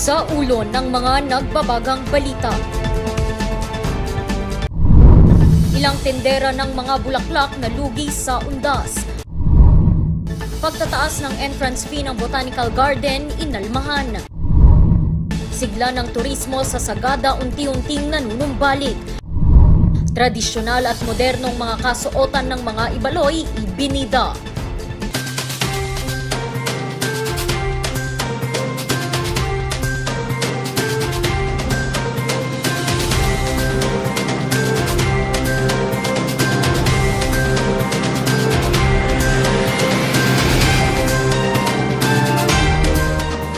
Sa ulo ng mga nagbabagang balita. Ilang tendera ng mga bulaklak na lugi sa undas. Pagtataas ng entrance fee ng Botanical Garden, inalmahan. Sigla ng turismo sa Sagada unti-unting nanunumbalik. Tradisyonal at modernong mga kasuotan ng mga ibaloy, ibinida.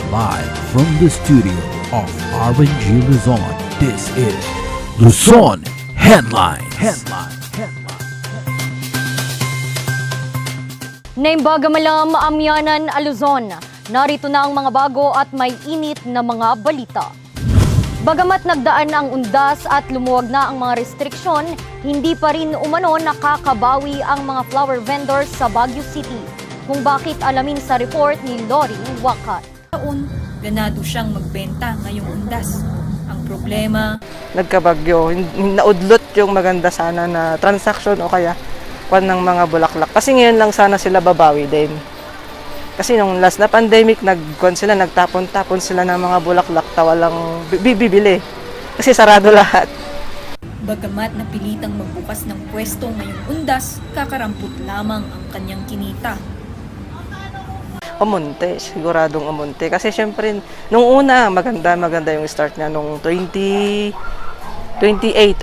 Live from the studio of RNG Luzon, this is Luzon Headlines. Naimbaga malam Amyanan, Luzon. Narito na ang mga bago at may init na mga balita. Bagamat nagdaan ang undas at lumuwag na ang mga restriksyon, hindi pa rin umano nakakabawi ang mga flower vendors sa Baguio City. Kung bakit alamin sa report ni Lori Wakat. Taon, ganado siyang magbenta ngayong undas. Ang problema, nagkabagyo, naudlot yung maganda sana na transaction o kaya kwan ng mga bulaklak. Kasi ngayon lang sana sila babawi din. Kasi nung last na pandemic, nagtapon-tapon sila ng mga bulaklak, tawalang bibili. Kasi sarado lahat. bagamat napilitang magbukas ng pwesto ngayong undas, kakarampot lamang ang kanyang kinita. Umunti, siguradong umunti. Kasi syempre, nung una, maganda yung start niya. Nung 28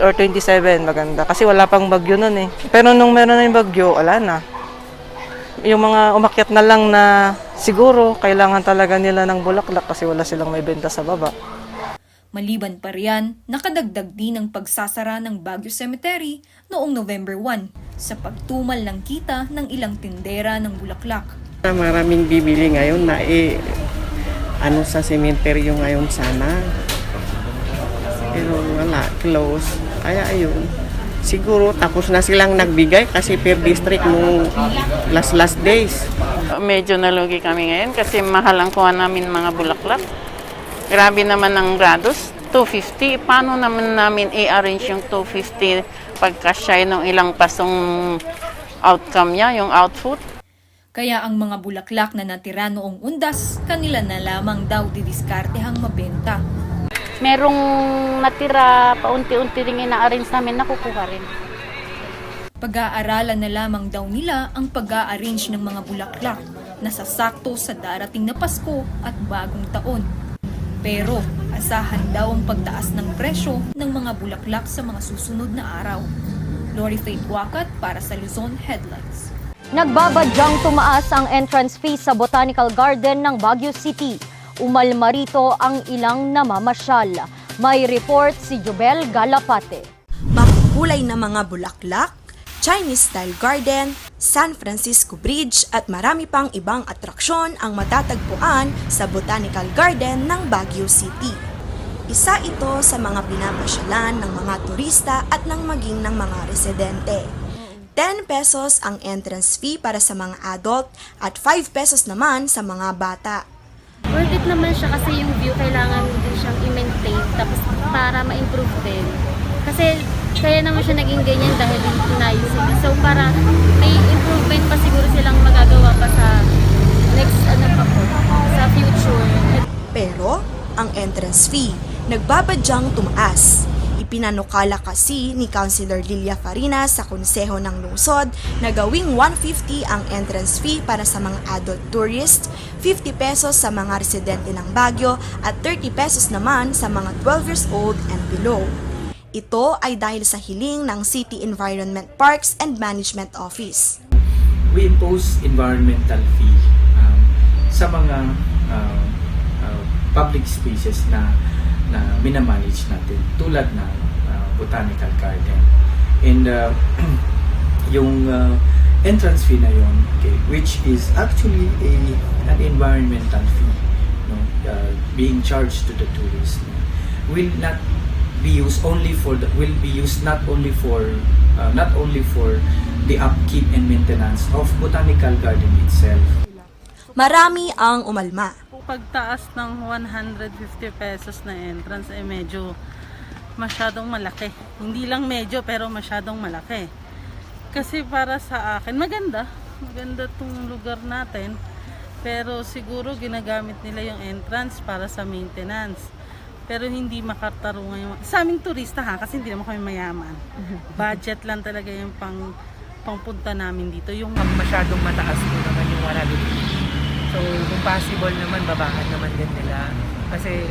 or 27, maganda. Kasi wala pang bagyo nun eh. Pero nung meron na yung bagyo, wala na. Yung mga umakyat na lang na siguro, kailangan talaga nila ng bulaklak kasi wala silang may benta sa baba. Maliban pa riyan, nakadagdag din ang pagsasara ng Baguio Cemetery noong November 1 sa pagtumal ng kita ng ilang tindera ng bulaklak. Maraming bibili ngayon na sa sementeryo ngayon sana. Pero wala, close. Kaya ayun. Siguro tapos na silang nagbigay kasi per district nung last days. Medyo nalugi kami ngayon kasi mahal ang kuha namin mga bulaklak. Grabe naman ang grados, 250. Paano naman namin i-arrange yung 250 pagka-shy ng ilang pasong outcome niya, yung output? Kaya ang mga bulaklak na natira noong undas, kanila na lamang daw didiskartehang mabenta. Merong natira, paunti-unti rin ina-arrange namin, nakukuha rin. Pag-aaralan na lamang daw nila ang pag-a-arrange ng mga bulaklak na sasakto sa darating na Pasko at bagong taon. Pero asahan daw ang pagtaas ng presyo ng mga bulaklak sa mga susunod na araw. Lori Faith Wakat para sa Luzon Headlines. Nagbabadyang tumaas ang entrance fee sa Botanical Garden ng Baguio City. Umalma rito ang ilang namamasyal. May report si Jubel Galapate. Makukulay na mga bulaklak, Chinese-style garden, San Francisco Bridge at marami pang ibang atraksyon ang matatagpuan sa Botanical Garden ng Baguio City. Isa ito sa mga pinapasyalan ng mga turista at ng maging ng mga residente. 10 pesos ang entrance fee para sa mga adult at 5 pesos naman sa mga bata. Worth it naman siya kasi yung view kailangan din siyang i-maintain tapos para ma-improve din. Kasi kaya naman siya naging ganyan dahil inayos sila. So para may improvement pa siguro silang magagawa pa sa next sa future. Pero ang entrance fee nagbabadyang tumaas. Ipinanukala kasi ni Councilor Lilia Farina sa Konseho ng Lungsod na gawing 150 ang entrance fee para sa mga adult tourists, 50 pesos sa mga residente ng Baguio at 30 pesos naman sa mga 12 years old and below. Ito ay dahil sa hiling ng City Environment Parks and Management Office. We impose environmental fee sa mga public spaces na minamanage natin tulad ng Botanical Garden. And yung entrance fee na yun, okay, which is actually an environmental fee, being charged to the tourists, will not be used not only for the upkeep and maintenance of Botanical Garden itself. Marami ang umalma. pagtaas ng 150 pesos na entrance ay medyo masyadong malaki. Hindi lang medyo pero masyadong malaki. Kasi para sa akin, maganda tong lugar natin. Pero siguro ginagamit nila yung entrance para sa maintenance. Pero hindi makatarungan yung... Sa aming turista ha, kasi hindi naman kami mayaman. Budget lang talaga yung pangpunta namin dito. Yung masyadong mataas po naman yung 150. So kung possible naman, babahan naman din nila. Kasi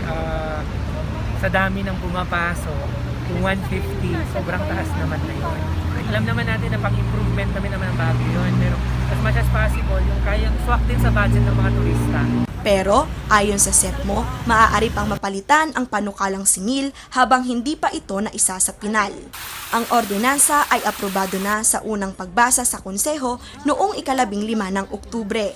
sa dami ng pumapasok, yung 150, sobrang taas naman na yun. Alam naman natin na pang-improvement namin naman ang Baguio yun. Pero as much as possible, yung kayang swak din sa budget ng mga turista. Pero, ayon sa SEPMO, maaari pang mapalitan ang panukalang singil habang hindi pa ito na isa sa pinal. Ang ordinansa ay aprobado na sa unang pagbasa sa Konseho noong 15 ng Oktubre.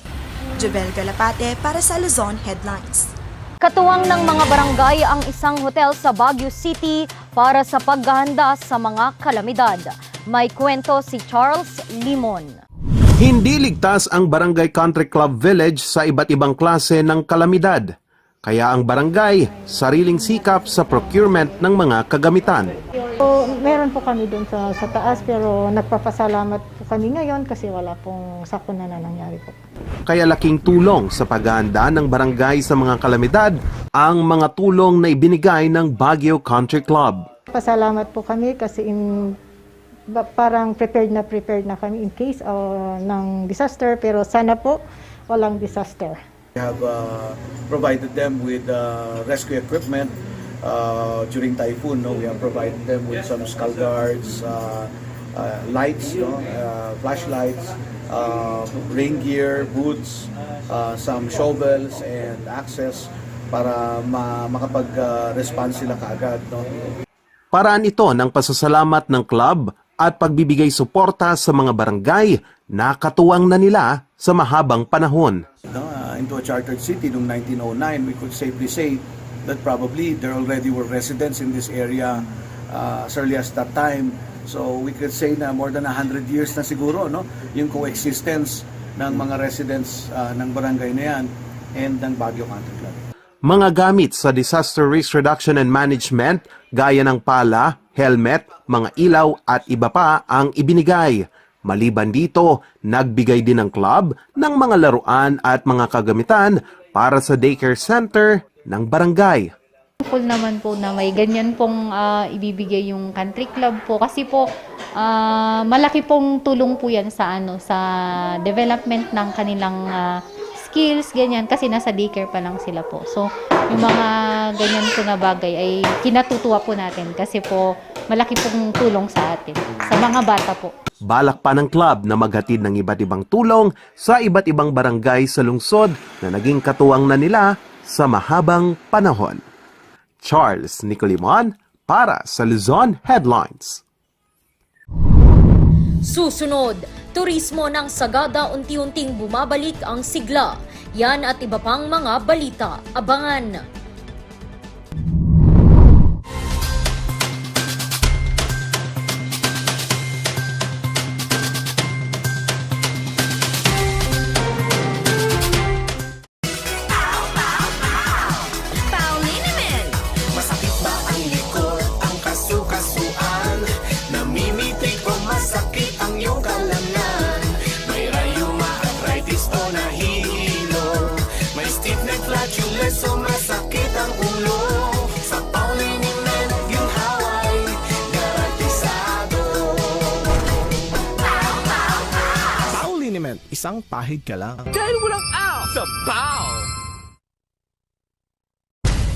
Jovel Galapate para sa Luzon Headlines. Katuwang ng mga barangay ang isang hotel sa Baguio City para sa paghahanda sa mga kalamidad. May kwento si Charles Limon. Hindi ligtas ang Barangay Country Club Village sa iba't ibang klase ng kalamidad. Kaya ang barangay, sariling sikap sa procurement ng mga kagamitan. Meron po kami doon sa taas pero nagpapasalamat po kami ngayon kasi wala pong sakuna na nangyari po. Kaya laking tulong sa paghahanda ng barangay sa mga kalamidad ang mga tulong na ibinigay ng Baguio Country Club. Pasalamat po kami kasi parang prepared na kami in case ng disaster pero sana po walang disaster. We have provided them with rescue equipment during typhoon. We have provided them with some skull guards, lights, flashlights, rain gear, boots, some shovels and axes para makapag-respond sila kaagad. Paraan ito ng pasasalamat ng club at pagbibigay suporta sa mga barangay na katuwang na nila sa mahabang panahon. Into a chartered city noong 1909, we could safely say that probably there already were residents in this area as early as that time. So we could say na more than 100 years na siguro yung coexistence ng mga residents ng barangay na yan and ng Baguio Country Club. Mga gamit sa disaster risk reduction and management gaya ng pala, helmet, mga ilaw at iba pa ang ibinigay. Maliban dito, nagbigay din ng club ng mga laruan at mga kagamitan para sa daycare center ng barangay. Full naman po na may ganyan pong ibibigay yung country club po kasi po malaki pong tulong po yan sa development ng kanilang skills, ganyan, kasi nasa daycare pa lang sila po. So, yung mga ganyan po na bagay ay kinatutuwa po natin kasi po malaki pong tulong sa atin, sa mga bata po. Balak pa ng club na maghatid ng iba't ibang tulong sa iba't ibang barangay sa lungsod na naging katuwang na nila sa mahabang panahon. Charles Nicolimon para sa Luzon Headlines. Susunod, turismo ng Sagada unti-unting bumabalik ang sigla. Yan at iba pang mga balita. Abangan! So masakit ang ulo sa Pauliniment yung haway garantisado. Pauliniment, isang pahig ka lang. Dahil walang out sa Pau!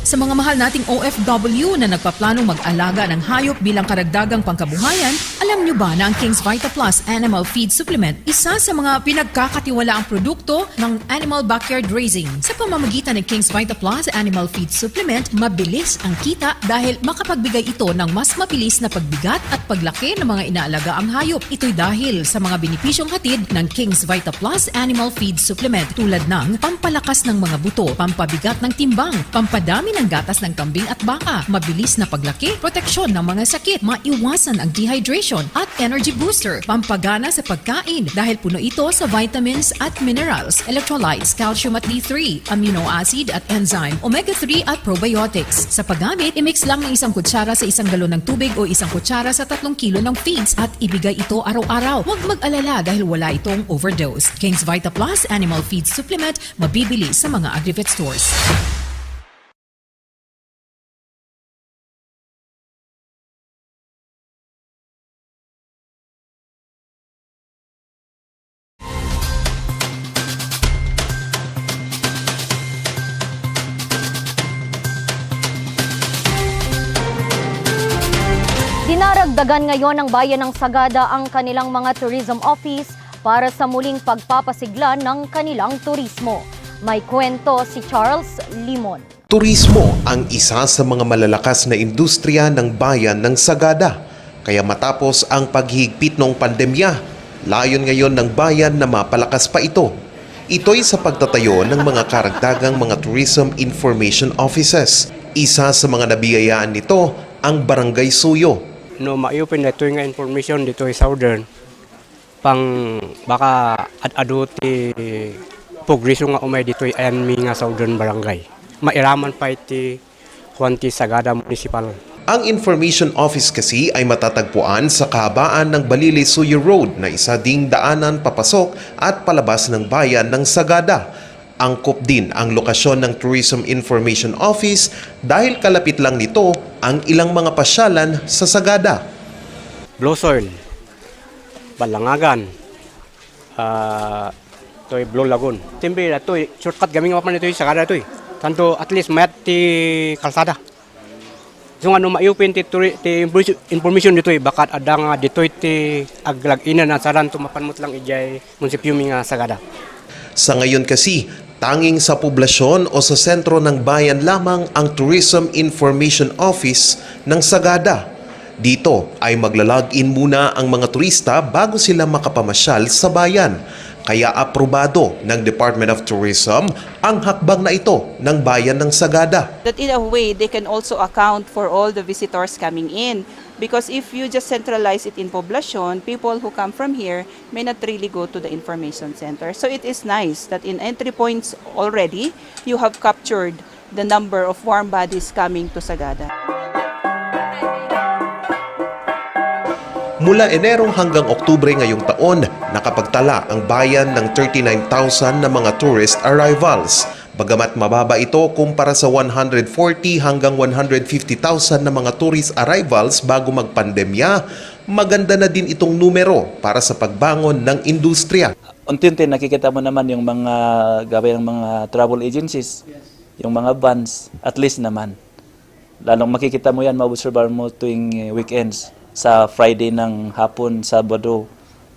Sa mga mahal nating OFW na nagpaplanong mag-alaga ng hayop bilang karagdagang pangkabuhayan, alam nyo ba na ang King's Vita Plus Animal Feed Supplement isa sa mga pinagkakatiwalaang produkto ng Animal Backyard Raising? Sa pamamagitan ng King's Vita Plus Animal Feed Supplement, mabilis ang kita dahil makapagbigay ito ng mas mabilis na pagbigat at paglaki ng mga inaalagaang hayop. Ito'y dahil sa mga benepisyong hatid ng King's Vita Plus Animal Feed Supplement tulad ng pampalakas ng mga buto, pampabigat ng timbang, pampadami ng ng gatas ng kambing at baka, mabilis na paglaki, proteksyon ng mga sakit, maiwasan ang dehydration at energy booster, pampagana sa pagkain dahil puno ito sa vitamins at minerals, electrolytes, calcium at D3, amino acid at enzyme, omega-3 at probiotics. Sa paggamit, imix lang ng 1 kutsara sa 1 galon ng tubig o 1 kutsara sa 3 kilo ng feeds at ibigay ito araw-araw. Huwag mag-alala dahil wala itong overdose. King's Vita Plus Animal Feed Supplement, mabibili sa mga Agrivet stores. Dinaragdagan ngayon ng bayan ng Sagada ang kanilang mga tourism office para sa muling pagpapasigla ng kanilang turismo. May kwento si Charles Limon. Turismo ang isa sa mga malalakas na industriya ng bayan ng Sagada. Kaya matapos ang paghigpit ng pandemya, layon ngayon ng bayan na mapalakas pa ito. Ito'y sa pagtatayo ng mga karagdagang mga tourism information offices. Isa sa mga nabiyayaan nito ang Barangay Suyo. No, ma-open na ito yung information dito sa Southern. Pang baka ad-aduti progreso nga umay dito ayan mi nga Southern Barangay. Mairaman pa iti Juanti Sagada Municipal. Ang information office kasi ay matatagpuan sa kahabaan ng Balili Suyo Road na isa ding daanan papasok at palabas ng bayan ng Sagada. Angkop din ang lokasyon ng Tourism Information Office dahil kalapit lang nito ang ilang mga pasyalan sa Sagada. Blue Soil, Balangagan, toy Blue Lagoon. Timbre toy shortcut gaming mapan ito sa Sagada toy. Tanto at least mayat ti kalsada. So ano ma-open ti information dito bakat adang dito ti aglag-ina na saran tumapanmot lang ijay munisipyo mi nga Sagada. Sa ngayon kasi, tanging sa poblasyon o sa sentro ng bayan lamang ang Tourism Information Office ng Sagada. Dito ay maglalog-in muna ang mga turista bago sila makapamasyal sa bayan. Kaya aprobado ng Department of Tourism ang hakbang na ito ng bayan ng Sagada. That in a way, they can also account for all the visitors coming in. Because if you just centralize it in Poblacion, people who come from here may not really go to the information center. So it is nice that in entry points already, you have captured the number of warm bodies coming to Sagada. Mula Enero hanggang Oktubre ngayong taon, nakapagtala ang bayan ng 39,000 na mga tourist arrivals. Bagamat mababa ito kumpara sa 140 hanggang 150,000 na mga tourist arrivals bago magpandemya, maganda na din itong numero para sa pagbangon ng industriya. Unti-unti nakikita mo naman yung mga gabay ng mga travel agencies, yung mga vans, at least naman. Lalong makikita mo yan, maobserve mo tuwing weekends. Sa Friday ng hapon, Sabado,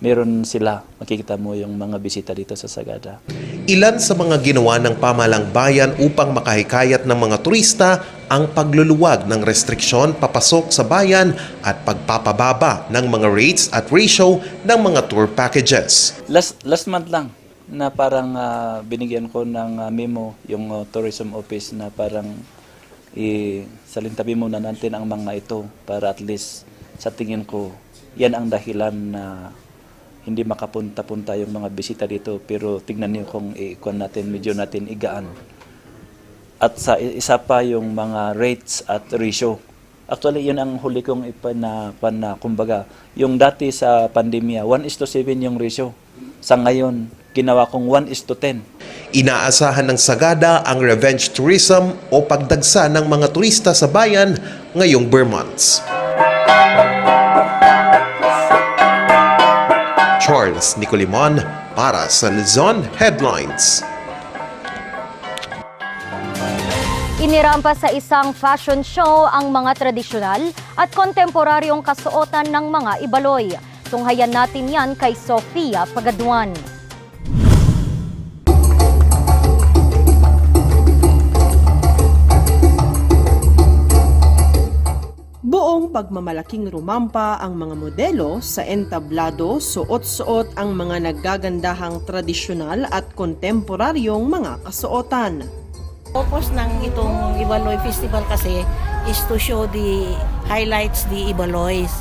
meron sila. Makikita mo yung mga bisita dito sa Sagada. Ilan sa mga ginawa ng pamahalang bayan upang makahikayat ng mga turista ang pagluluwag ng restriksyon papasok sa bayan at pagpapababa ng mga rates at ratio ng mga tour packages. Last month lang na parang binigyan ko ng memo yung tourism office na parang salintabi muna natin ang mga ito para at least sa tingin ko, yan ang dahilan na hindi makapunta-punta yung mga bisita dito. Pero tingnan niyo kung i-ikon natin, medyo natin igaan. At sa isa pa yung mga rates at ratio. Actually, yun ang huli kong kumbaga. Yung dati sa pandemya, 1:7 yung ratio. Sa ngayon, ginawa kong 1:10. Inaasahan ng Sagada ang revenge tourism o pagdagsa ng mga turista sa bayan ngayong Burr months. Charles Nicolimon para sa Luzon Headlines. Inirampas sa isang fashion show ang mga tradisyonal at kontemporaryong kasuotan ng mga Ibaloy. Tunghayan natin yan kay Sofia Pagaduan. Buong pagmamalaking rumampa ang mga modelo sa entablado, suot-suot ang mga naggagandahang tradisyonal at kontemporaryong mga kasuotan. Purpose ng itong Ibaloy Festival kasi is to show the highlights the Ibaloys.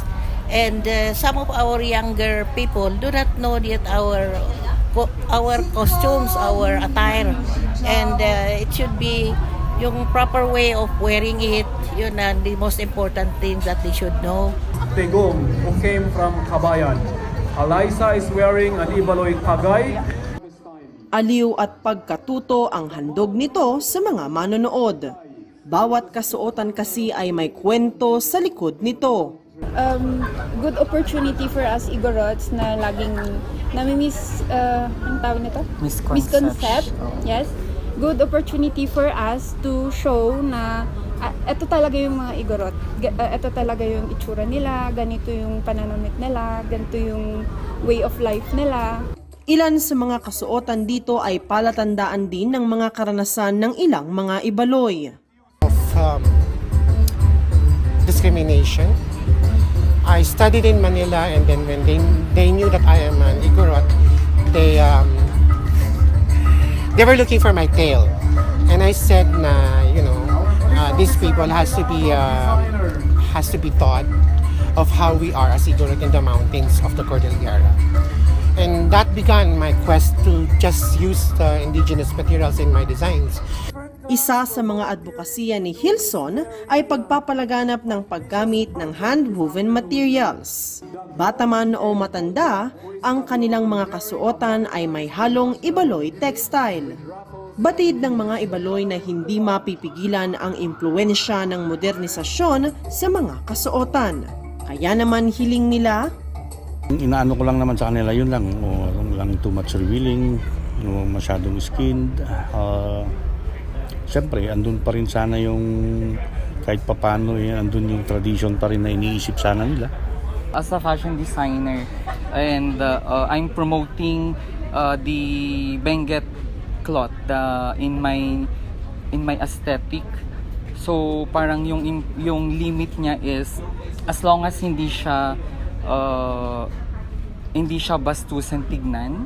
And some of our younger people do not know yet our costumes, our attire. And it should be yung proper way of wearing it, yun ang the most important thing that they should know. Tegong, who came from Kabayan. Alaysa is wearing an Ibaloy Tagay. Aliw at pagkatuto ang handog nito sa mga manonood. Bawat kasuotan kasi ay may kwento sa likod nito. Good opportunity for us Igorots na laging nami-miss, ang tawag nito? Misconcept. Yes. Good opportunity for us to show na ito talaga yung mga Igorot. Ito talaga yung itsura nila, ganito yung pananamit nila, ganito yung way of life nila. Ilan sa mga kasuotan dito ay palatandaan din ng mga karanasan ng ilang mga Ibaloy. Discrimination. I studied in Manila, and then when they knew that I am an Igorot, they were looking for my tail, and I said, these people has to be taught of how we are as Igorot in the mountains of the Cordillera. And that began my quest to just use the indigenous materials in my designs. Isa sa mga advokasya ni Hilson ay pagpapalaganap ng paggamit ng hand-woven materials. Bata man o matanda, ang kanilang mga kasuotan ay may halong Ibaloy textile. Batid ng mga Ibaloy na hindi mapipigilan ang impluensya ng modernisasyon sa mga kasuotan. Kaya naman hiling nila, inaano ko lang naman sa kanila, yun lang. Lang too much revealing, masyadong skinned. Siyempre, andun pa rin sana yung kahit papano, andun yung tradition pa rin na iniisip sana nila. As a fashion designer, and I'm promoting the Benguet cloth in my aesthetic. So parang yung limit niya is as long as hindi siya bastusan tignan,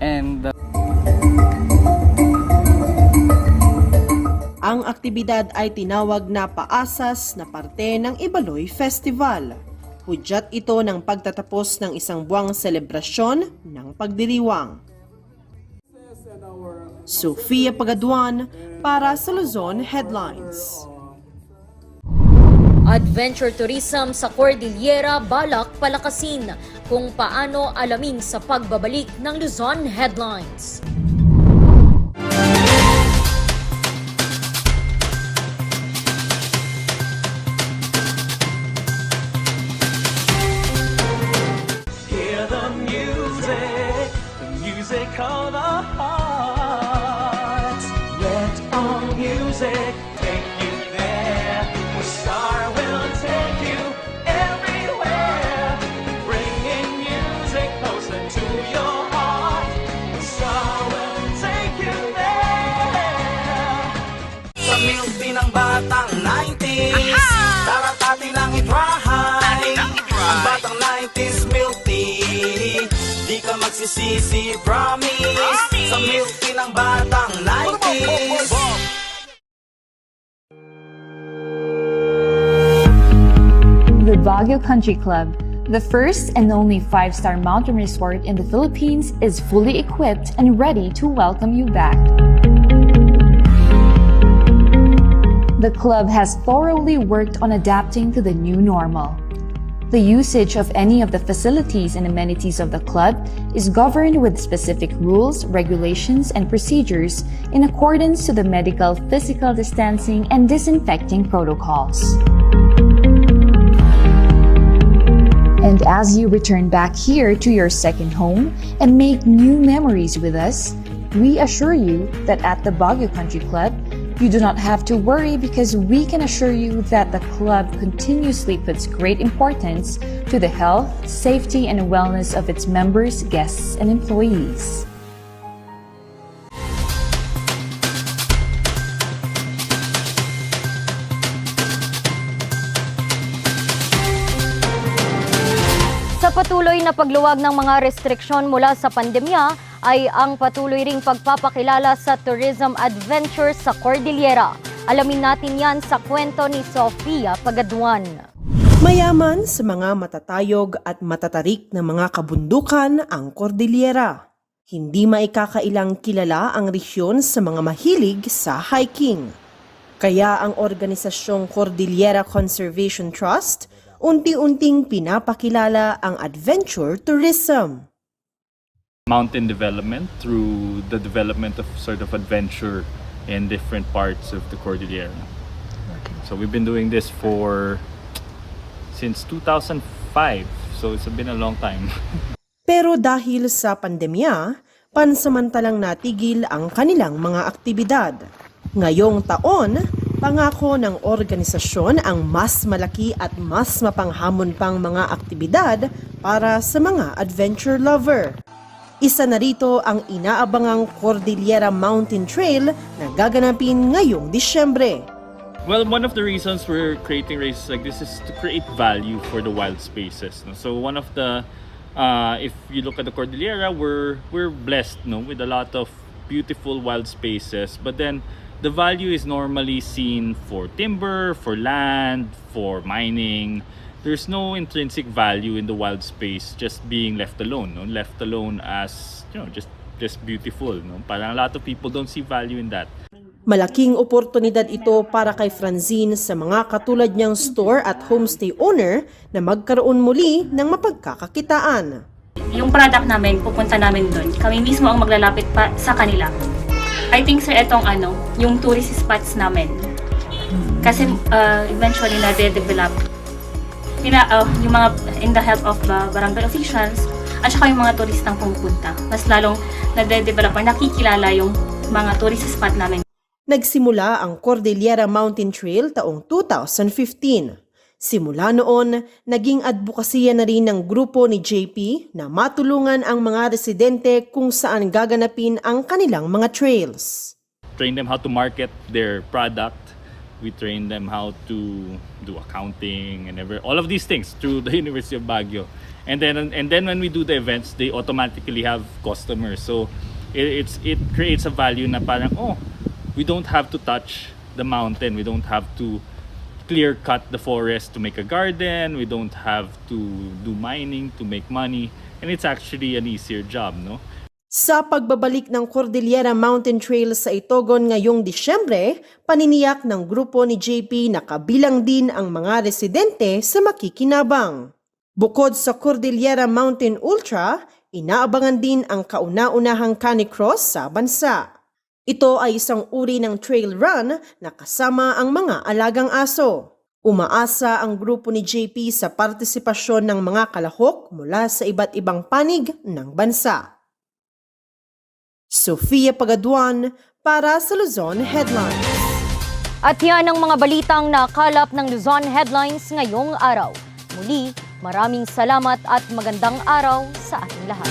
and ang aktibidad ay tinawag na paasas na parte ng Ibaloy Festival. Hudyat ito ng pagtatapos ng isang buwang selebrasyon ng pagdiriwang. Sofia Pagaduan para sa Luzon Headlines. Adventure tourism sa Cordillera balak palakasin, kung paano alamin sa pagbabalik ng Luzon Headlines. Hear the music of the heart. Let our music take you there. Where Star will take you everywhere. Bringing music closer to your heart. Star will take you there. Sa milk ng batang 90s, darat atin lang i-try. Ang batang 90s milk tea, di ka magsisisi, promise. Sa milk tea ng batang 90s. The Baguio Country Club, the first and only 5-star mountain resort in the Philippines, is fully equipped and ready to welcome you back. The club has thoroughly worked on adapting to the new normal. The usage of any of the facilities and amenities of the club is governed with specific rules, regulations, and procedures in accordance to the medical, physical distancing, and disinfecting protocols. And as you return back here to your second home and make new memories with us, we assure you that at the Baguio Country Club, you do not have to worry, because we can assure you that the club continuously puts great importance to the health, safety, and wellness of its members, guests, and employees. Sa patuloy na pagluwag ng mga restriksyon mula sa pandemya, ay ang patuloy ring pagpapakilala sa tourism adventure sa Cordillera. Alamin natin yan sa kwento ni Sofia Pagaduan. Mayaman sa mga matatayog at matatarik na mga kabundukan ang Cordillera. Hindi maikakailang kilala ang rehiyon sa mga mahilig sa hiking. Kaya ang organisasyong Cordillera Conservation Trust unti-unting pinapakilala ang adventure tourism. Mountain development through the development of sort of adventure in different parts of the Cordillera. So we've been doing this since 2005, so it's been a long time. Pero dahil sa pandemya, pansamantalang natigil ang kanilang mga aktibidad. Ngayong taon, pangako ng organisasyon ang mas malaki at mas mapanghamon pang mga aktibidad para sa mga adventure lover. Isa na rito ang inaabangang Cordillera Mountain Trail na gaganapin ngayong Disyembre. Well, one of the reasons we're creating races like this is to create value for the wild spaces. No? So one of the, if you look at the Cordillera, we're blessed, no, with a lot of beautiful wild spaces. But then the value is normally seen for timber, for land, for mining. There's no intrinsic value in the wild space just being left alone, no? Left alone as, just beautiful, no? Parang a lot of people don't see value in that. Malaking oportunidad ito para kay Francine sa mga katulad niyang store at homestay owner na magkaroon muli ng mapagkakakitaan. Yung product namin, pupunta namin doon. Kami mismo ang maglalapit pa sa kanila. I think sir, etong yung tourist spots namin. Kasi eventually na-develop yung mga in the help of the barangay officials at saka yung mga turistang pumupunta. Mas lalong na-develop or nakikilala yung mga tourist spot namin. Nagsimula ang Cordillera Mountain Trail taong 2015. Simula noon, naging advokasya na rin ng grupo ni JP na matulungan ang mga residente kung saan gaganapin ang kanilang mga trails. Train them how to market their product. We train them how to do accounting and all of these things through the University of Baguio. And then when we do the events, they automatically have customers. So it creates a value na parang, we don't have to touch the mountain. We don't have to clear cut the forest to make a garden. We don't have to do mining to make money. And it's actually an easier job, no? Sa pagbabalik ng Cordillera Mountain Trail sa Itogon ngayong Disyembre, paniniyak ng grupo ni JP na kabilang din ang mga residente sa makikinabang. Bukod sa Cordillera Mountain Ultra, inaabangan din ang kauna-unahang canicross sa bansa. Ito ay isang uri ng trail run na kasama ang mga alagang aso. Umaasa ang grupo ni JP sa partisipasyon ng mga kalahok mula sa iba't ibang panig ng bansa. Sofia Pagaduan para sa Luzon Headlines. At yan ang mga balitang nakalap ng Luzon Headlines ngayong araw. Muli, maraming salamat at magandang araw sa ating lahat.